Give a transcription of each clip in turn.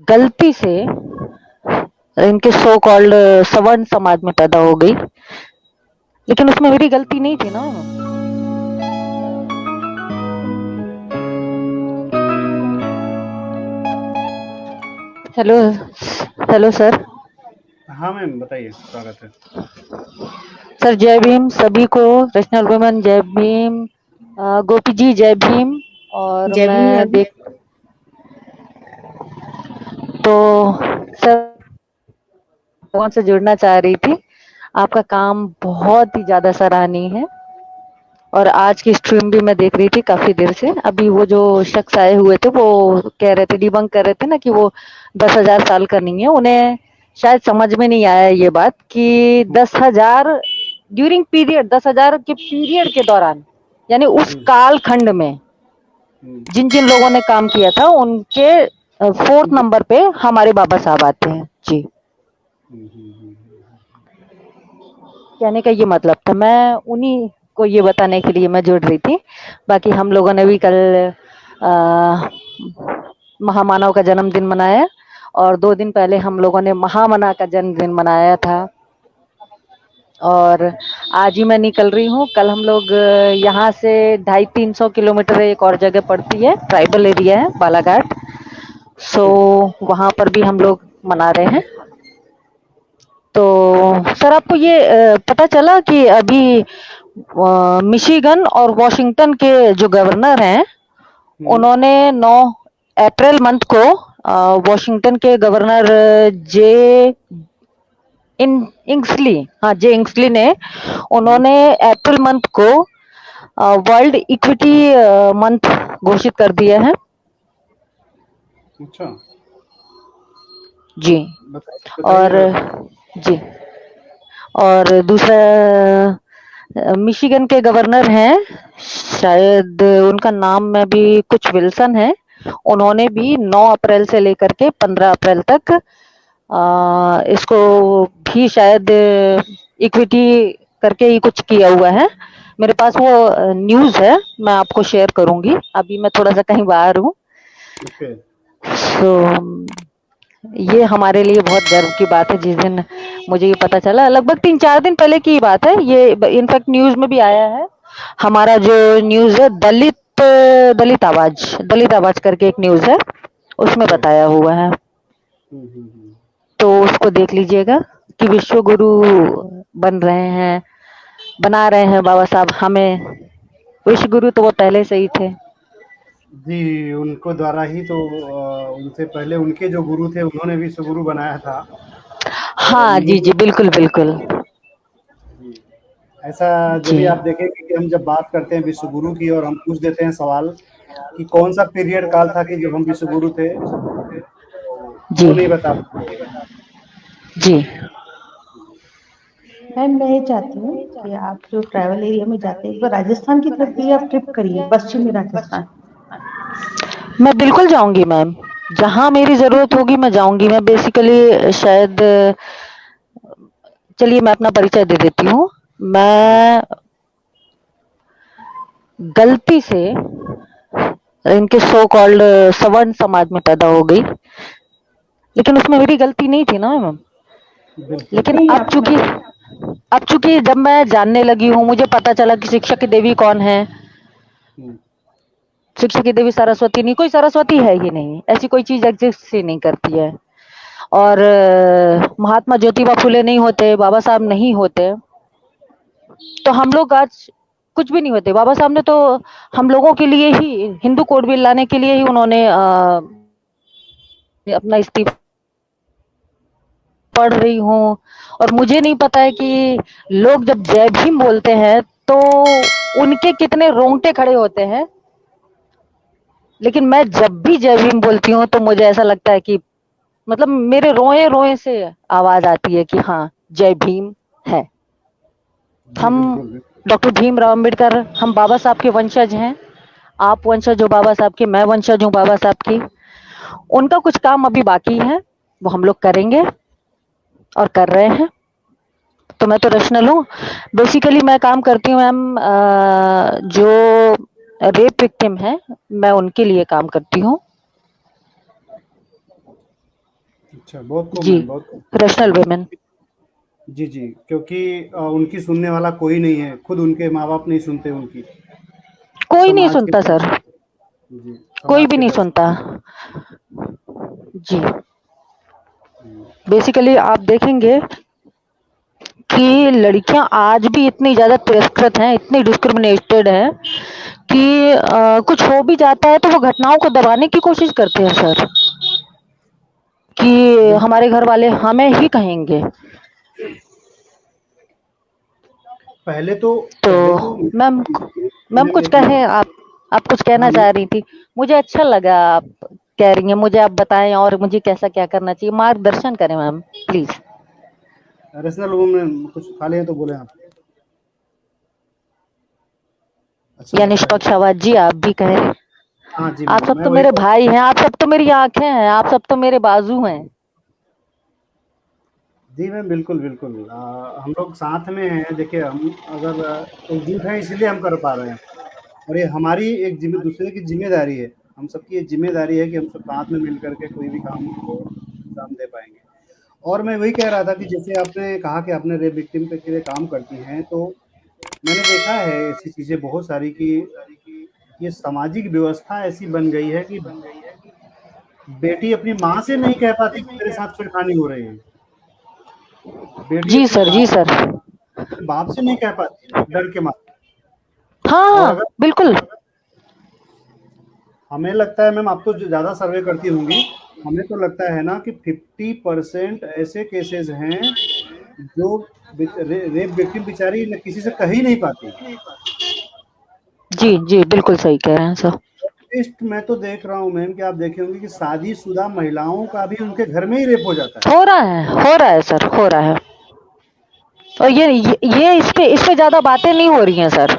गलती से इनके सो कॉल्ड सवर्ण समाज में पैदा हो गई, लेकिन उसमें मेरी गलती नहीं थी ना। Hello, hello sir. हाँ मैम, बताइए, स्वागत है। सर जय भीम सभी को। नेशनल वुमेन जय भीम। गोपी जी जय भीम। और जय भीम मैं मैम। देख तो सर भगवान से जुड़ना चाह रही थी। आपका काम बहुत ही ज्यादा सराहनीय है और आज की स्ट्रीम भी मैं देख रही थी काफी देर से। अभी वो जो शख्स आए हुए थे वो कह रहे थे, डिबंक कर रहे थे ना कि वो 10,000 साल का नहीं है। उन्हें शायद समझ में नहीं आया ये बात कि 10,000 ड्यूरिंग पीरियड, 10,000 के पीरियड के दौरान, यानी उस काल खंड में जिन जिन लोगों ने काम किया था उनके 4th उनके नंबर पे हमारे बाबा साहब आते हैं जी। कहने का ये मतलब था, मैं उन्हीं को ये बताने के लिए मैं जुड़ रही थी। बाकी हम लोगों ने भी कल आ, महामानव का जन्मदिन मनाया और 2 दिन पहले हम लोगों ने महामना का जन्मदिन मनाया था। और आज ही मैं निकल रही हूँ। कल हम लोग यहाँ से 250-300 किलोमीटर एक और जगह पड़ती है, ट्राइबल एरिया है बालाघाट। सो वहां पर भी हम लोग मना रहे हैं। तो सर आपको ये पता चला कि अभी मिशिगन और वॉशिंगटन के जो गवर्नर हैं उन्होंने 9 अप्रैल मंथ को वॉशिंगटन के गवर्नर जे इन इंग्सली, हाँ जे इंग्सली ने, उन्होंने अप्रैल मंथ को वर्ल्ड इक्विटी मंथ घोषित कर दिया है अच्छा, जी। बताइए और और। जी, और दूसरा मिशिगन के गवर्नर हैं, शायद उनका नाम में भी कुछ विल्सन है। उन्होंने भी 9 अप्रैल से लेकर के 15 अप्रैल तक इसको भी शायद इक्विटी करके ही कुछ किया हुआ है। मेरे पास वो न्यूज़ है, मैं आपको शेयर करूंगी। अभी मैं थोड़ा सा कहीं बाहर हूँ। ओके। सो ये हमारे लिए बहुत गर्व की बात है। जिस दिन मुझे ये पता चला, लगभग 3-4 दिन पहले की बात है ये, इनफैक्ट न्यूज़ में भी आया है। हमारा जो न्यूज़ है दलित आवाज करके एक न्यूज़ है, उसमें ओके। बताया हुआ है। तो उसको देख लीजिएगा कि विश्व गुरु बन रहे हैं, बना रहे हैं बाबा साहब हमें। विश्व गुरु तो वो पहले से ही थे। जी, उनको द्वारा ही तो उनसे पहले उनके जो गुरु थे उन्होंने भी विश्व गुरु बनाया था। और हाँ उन्हीं जी जी, बिल्कुल बिल्कुल। जी, ऐसा जब जी भी आप देखेंगे कि हम जब बात करते हैं विश्व गुरु की और हम पूछ देते हैं सवाल कि कौन सा पीरियड काल था कि जब हम विश्व गुरु थे, तो जी वो नहीं बता। जी मैम मैं ये चाहती हूँ कि आप जो ट्रैवल एरिया में जाते हैं एक बार राजस्थान की तरफ भी आप ट्रिप करिए, पश्चिमी राजस्थान। मैं बिल्कुल जाऊंगी मैम, जहाँ मेरी जरूरत होगी मैं जाऊंगी। मैं बेसिकली शायद, चलिए मैं अपना परिचय दे देती हूँ। मैं गलती से इनके सो कॉल्ड सवर्ण समाज में पैदा हो गई, लेकिन उसमें मेरी गलती नहीं थी ना मैम। बिल्कुल। लेकिन नहीं अब आप चूंकि अब चूंकि जब मैं जानने लगी हूँ, मुझे पता चला कि शिक्षा की देवी कौन है। हुँ, शिक्षा की देवी सरस्वती नहीं, कोई सरस्वती है ही नहीं, ऐसी कोई चीज एग्जिस्ट ही नहीं करती है। और महात्मा ज्योतिबा फुले नहीं होते, बाबा साहब नहीं होते, तो हम लोग आज कुछ भी नहीं होते। बाबा साहब ने तो हम लोगों के लिए ही हिंदू कोड बिल लाने के लिए ही उन्होंने अपना इस्तीफा पढ़ रही हूँ। और मुझे नहीं पता है कि लोग जब जय भीम बोलते हैं तो उनके कितने रोंगटे खड़े होते हैं। लेकिन मैं जब भी जय भीम बोलती हूँ तो मुझे ऐसा लगता है कि मतलब मेरे रोए रोए से आवाज आती है कि हाँ, जय भीम है। जी, हम बिल्कुल, डॉक्टर भीमराव अम्बेडकर, हम बाबा साहब के वंशज हैं। आप वंशज हो बाबा साहब की, मैं वंशज हूँ बाबा साहब की। उनका कुछ काम अभी बाकी है, वो हम लोग करेंगे और कर रहे हैं। तो मैं तो रैशनल हूँ। बेसिकली मैं काम करती हूँ मैम, जो रेप विक्टिम है, मैं उनके लिए काम करती हूँ। अच्छा, बहुत कम जी, है, बहुत कम। रैशनल जी, वुमेन। जी, जी, क्योंकि उनकी सुनने वाला कोई नहीं है, खुद उनके माँ-बाप नहीं सुनते उनकी, कोई नहीं समाज के सुनता डर सर, से। जी, कोई समाज भी के नहीं डर से। सुनता। जी, हुँ, बेसिकली आप देखेंगे कि लड़कियां आज भी इतनी ज्यादा तिरस्कृत हैं, इतनी डिस्क्रिमिनेटेड हैं कि कुछ हो भी जाता है तो वो घटनाओं को दबाने की कोशिश करते हैं सर, कि बिल्कुल, हमारे घर वाले हमें ही कहेंगे। पहले तो तो पहले तो मैम, मैम मैम कुछ एक मिनट। कहें आप कुछ हाँ, कहना चाह रही थी। मुझे अच्छा लगा आप कह रही हैं, मुझे आप बताएं और मुझे कैसा क्या करना चाहिए, मार्गदर्शन करें मैम प्लीज। रचना लोगों में कुछ खा लिए तो बोले आप। अच्छा या बताइए। निष्पक्ष आवाज जी आप भी कहें। हाँ जी आप मैम, सब मैं तो वही मेरे भाई हैं, आप सब तो मेरी आंखें हैं, आप सब तो मेरे बाजू हैं। जी मैम, बिल्कुल, बिल्कुल। हम लोग साथ में हैं, देखिए हम अगर एकजुट हैं इसलिए हम कर पा रहे हैं और ये हमारी एक दूसरे की ज़िम्मेदारी है। हम सबकी ये ज़िम्मेदारी है कि हम सब साथ में मिल कर के कोई भी काम को अंजाम दे पाएँगे। और मैं वही कह रहा था कि जैसे आपने कहा कि आपने रेप विक्टिम के लिए काम करती हैं, तो मैंने देखा है ऐसी चीज़ें बहुत सारी कि ये सामाजिक व्यवस्था ऐसी बन गई है कि बेटी अपनी माँ से नहीं कह पाती कि मेरे साथ छेड़खानी हो रही है। बेटी जी अपने सर, जी सर। बाप से नहीं कह पाती, डर के मारे। हाँ और हाँ अगर बिल्कुल। हमें लगता है मैम, आप तो ज़्यादा सर्वे करती होंगी, हमें तो लगता है ना कि 50% ऐसे केसेज़ हैं जो रेप विक्टिम बेचारी न किसी से कह ही नहीं पाती। जी जी बिल्कुल सही कह रहे हैं सर। एटलीस्ट मैं तो देख रहा हूँ मैम कि आप देखे होंगे कि शादीशुदा महिलाओं का भी उनके घर में ही रेप हो जाता है। हो रहा है सर, हो रहा है। और ये इस पे ज्यादा बातें नहीं हो रही हैं सर।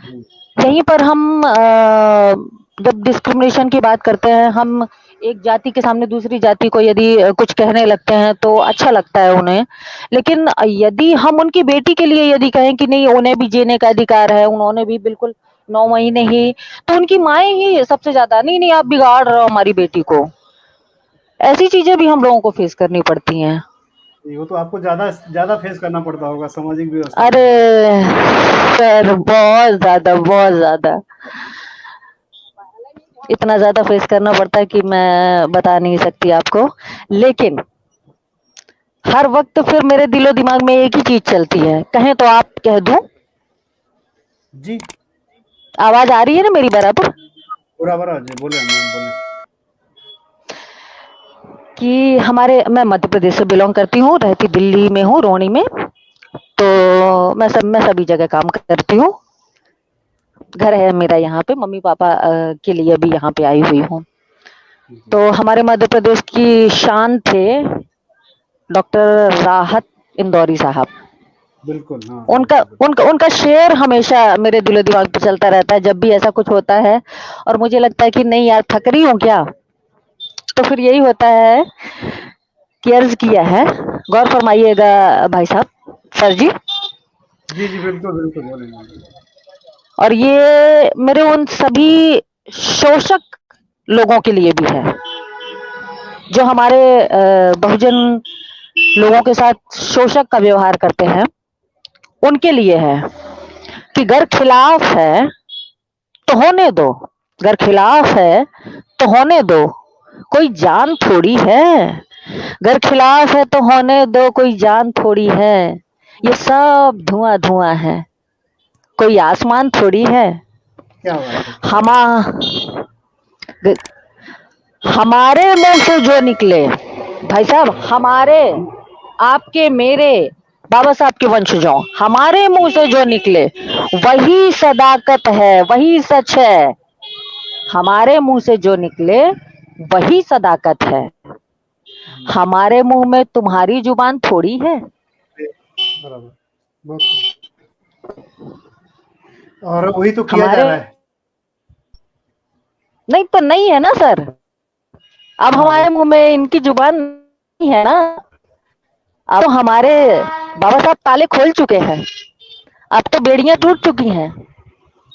जी, यहीं पर हम जब डिस्क्रिमिनेशन की बात करते हैं, हम एक जाति के सामने दूसरी जाति को यदि कुछ कहने लगते हैं तो अच्छा लगता है उन्हें। लेकिन यदि हम उनकी बेटी के लिए यदि कहें कि नहीं उन्हें भी जीने का अधिकार है, उन्होंने भी बिल्कुल 9 महीने ही, तो उनकी माएँ ही सबसे ज्यादा नहीं नहीं आप बिगाड़ रहे हो हमारी बेटी को। ऐसी चीजें भी हम लोगों को फेस करनी पड़ती हैं। जी, वो तो आपको ज़्यादा ज़्यादा फेस करना पड़ता होगा सामाजिक व्यवस्था को। अरे सर बहुत ज्यादा इतना ज्यादा फेस करना पड़ता है कि मैं बता नहीं सकती आपको। लेकिन हर वक्त फिर मेरे दिलो दिमाग में एक ही चीज चलती है, कहें तो आप कह दूं। जी, आवाज आ रही है ना मेरी बराबर? बराबर आ जाए, बोले मैम बोले। कि हमारे मैं मध्य प्रदेश से बिलोंग करती हूँ, रहती दिल्ली में हूँ, रोहिणी में। तो मैं सभी जगह काम करती हूँ। घर है मेरा यहाँ पे, मम्मी पापा के लिए भी यहाँ पे आई हुई हूँ। जी, तो हमारे मध्य प्रदेश की शान थे डॉक्टर राहत इंदौरी साहब। बिल्कुल, हाँ, उनका बिल्कुल, बिल्कुल। उनका उनका शेर हमेशा मेरे दिलो दिमाग पे चलता रहता है जब भी ऐसा कुछ होता है। और मुझे लगता है कि नहीं यार थक रही हूँ क्या, तो फिर यही होता है कि अर्ज किया है। गौर फरमाइएगा भाई साहब, सर जी। जी, जी, बिल्कुल, बिल्कुल, बोलें मैम। और ये मेरे उन सभी शोषक लोगों के लिए भी है जो हमारे बहुजन लोगों के साथ शोषक का व्यवहार करते हैं, उनके लिए है कि घर खिलाफ है तो होने दो, अगर खिलाफ है तो होने दो, कोई जान थोड़ी है। अगर खिलाफ है तो होने दो, कोई जान थोड़ी है। ये सब धुआं धुआं है, कोई आसमान थोड़ी है। क्या बात है, क्या बात हमा हमारे मुंह से जो निकले भाई साहब, हमारे है। आपके मेरे बाबा साहब के वंशजों, हमारे मुंह से जो निकले वही सदाकत है, वही सच है। हमारे मुंह से जो निकले वही सदाकत है। हमारे मुंह में तुम्हारी जुबान थोड़ी है। बराबर, बहुत खूब। और वही तो किया जा हमारे रहा है। नहीं तो नहीं है ना सर, अब हाँ, वो हमारे मुंह में इनकी जुबान नहीं है ना। अब तो हमारे बाबा साहब ताले खोल चुके हैं, अब तो बेड़ियां जी, टूट चुकी हैं।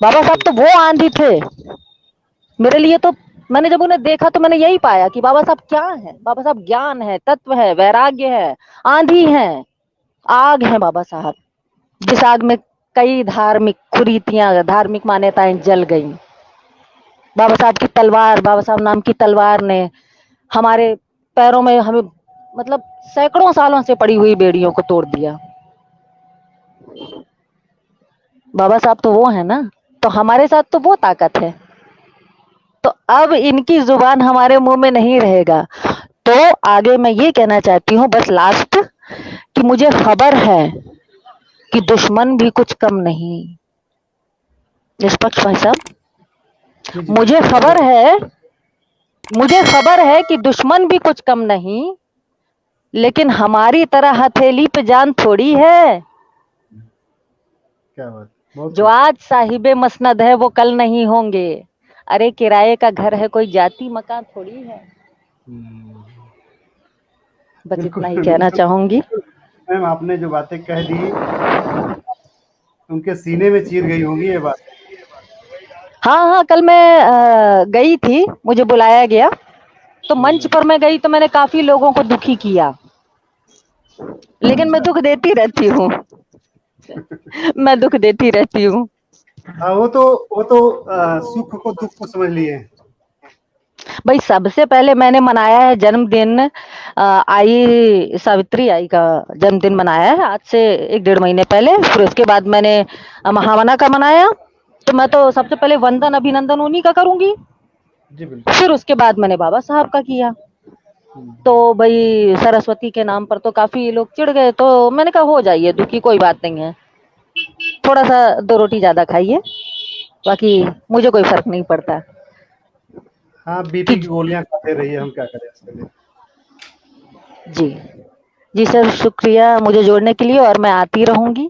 बाबा साहब तो बिल्कुल। वो आंधी थे मेरे लिए, तो मैंने जब उन्हें देखा तो मैंने यही पाया कि बाबा साहब क्या है, बाबा साहब ज्ञान है, तत्व है, वैराग्य है, आंधी है, आग है बाबा साहब, जिस आग में कई धार्मिक कुरीतियां, धार्मिक मान्यताएं जल गई। बाबा साहब की तलवार, बाबा साहब नाम की तलवार ने हमारे पैरों में हमें मतलब सैकड़ों सालों से पड़ी हुई बेड़ियों को तोड़ दिया। बाबा साहब तो वो है ना, तो हमारे साथ तो वो ताकत है। तो अब इनकी जुबान हमारे मुंह में नहीं रहेगा। तो आगे मैं ये कहना चाहती हूँ बस लास्ट, कि मुझे खबर है कि दुश्मन भी कुछ कम नहीं। निष्पक्ष भाई साहब, जी जी मुझे खबर है, मुझे खबर है कि दुश्मन भी कुछ कम नहीं, लेकिन हमारी तरह हथेली पे जान थोड़ी है। क्या बात, बहुत जो खूब। आज साहिबे मसनद है वो कल नहीं होंगे। अरे किराए का घर है, कोई जाति मकान थोड़ी है। हम्म, बस बिल्कुल इतना ही कहना बिल्कुल चाहूंगी। बिल्कुल। मैम आपने जो बातें कह दी उनके सीने में चीर गई होंगी ये बात। हाँ हाँ, कल मैं गई थी, मुझे बुलाया गया, तो मंच हम्म, पर मैं गई तो मैंने काफी लोगों को दुखी किया, लेकिन मैं अच्छा। दुख देती रहती हूँ। मैं दुख देती रहती हूँ। हाँ, वो तो सुख को दुख को समझ लिए हैं। भाई सबसे पहले मैंने मनाया है जन्मदिन, आई सावित्री आई का जन्मदिन मनाया है आज से 1 डेढ़ महीने पहले। फिर उसके बाद मैंने महामना का मनाया। तो मैं तो सबसे पहले वंदन अभिनंदन उन्हीं का करूंगी। जी बिल्कुल। फिर उसके बाद मैंने बाबा साहब का किया। तो हम्म, भाई सरस्वती के नाम पर तो काफी लोग चिढ़ गए, तो मैंने कहा हो जाइए दुखी, कोई बात नहीं है, थोड़ा सा 2 रोटी ज्यादा खाइए, बाकी मुझे कोई फर्क नहीं पड़ता। हाँ, कि बीपी की गोलियां खाते रहिए, हम क्या करें इसके लिए। जी, जी सर, शुक्रिया मुझे जोड़ने के लिए, और मैं आती रहूंगी। मैं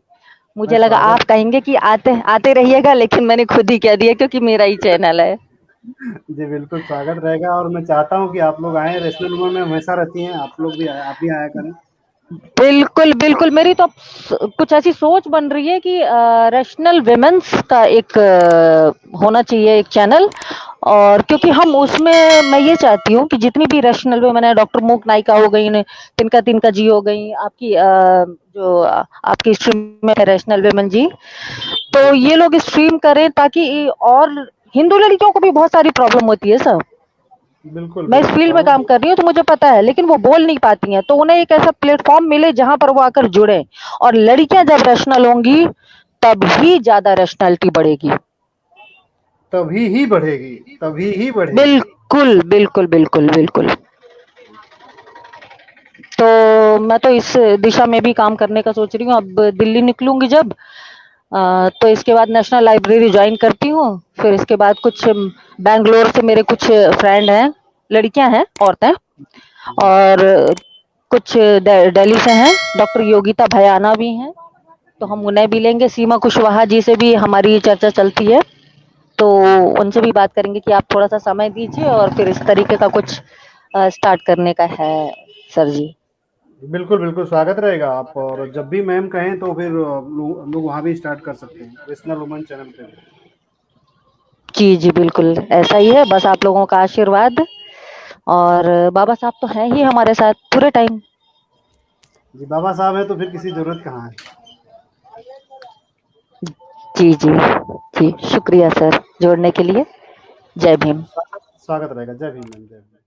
मुझे लगा स्वागत। आप कहेंगे कि आते आते रहिएगा, लेकिन मैंने खुद ही कह दिया क्योंकि मेरा ही चैनल है। जी बिल्कुल स्वागत रहेगा, और मैं चाहता हूँ कि आप लोग आए, रैशनल वुमन में हमेशा रहती हैं, आप लोग भी आप भी आया करें। बिल्कुल बिल्कुल, मेरी तो अब कुछ ऐसी सोच बन रही है कि रैशनल विमेंस का एक होना चाहिए एक चैनल। और क्योंकि हम उसमें, मैं ये चाहती हूँ कि जितनी भी रैशनल विमेन है, डॉक्टर मूक नायिका हो गई ने, तिनका तिनका जी हो गई, आपकी जो आपकी स्ट्रीम में है रैशनल विमेन जी, तो जी ये लोग स्ट्रीम करें ताकि, और हिंदू लड़कियों को भी बहुत सारी प्रॉब्लम होती है सर। बिल्कुल मैं इस बिल्कुल फील्ड में प्रॉब्लम काम तो। कर रही हूँ तो मुझे पता है, लेकिन वो बोल नहीं पाती हैं, तो उन्हें एक ऐसा प्लेटफॉर्म मिले जहां पर वो आकर जुड़े। और लड़कियां जब रैशनल होंगी तभी ज्यादा रैशनैलिटी बढ़ेगी। तभी ही बढ़ेगी, तभी ही बढ़ेगी। बिल्कुल बिल्कुल बिल्कुल बिल्कुल। तो मैं तो इस दिशा में भी काम करने का सोच रही हूँ। अब दिल्ली निकलूंगी जब, तो इसके बाद नेशनल लाइब्रेरी ज्वाइन करती हूँ। फिर इसके बाद कुछ बैंगलोर से मेरे कुछ फ्रेंड हैं, लड़कियां हैं, औरतें, जी और कुछ दिल्ली से हैं, डॉक्टर योगिता भयाना भी हैं, तो हम उन्हें भी लेंगे। सीमा कुशवाहा जी से भी हमारी चर्चा चलती है, तो उनसे भी बात करेंगे कि आप थोड़ा सा समय दीजिए, और फिर इस तरीके का कुछ स्टार्ट करने का है सर जी। बिल्कुल बिल्कुल स्वागत रहेगा। आप और जब भी मैम कहें तो फिर हम लोग वहाँ भी स्टार्ट कर सकते हैं, रैशनल वुमन चैनल पे भी। जी जी बिल्कुल, ऐसा ही है, बस आप लोगों का आशीर्वाद। और बाबा साहब तो हैं ही हमारे साथ पूरे टाइम। जी, बाबा साहब है तो फिर किसी जरूरत कहाँ है। जी जी जी, शुक्रिया सर जोड़ने के लिए। जय भीम। स्वागत स्वागत रहेगा। जय भीम मैम, जय भीम।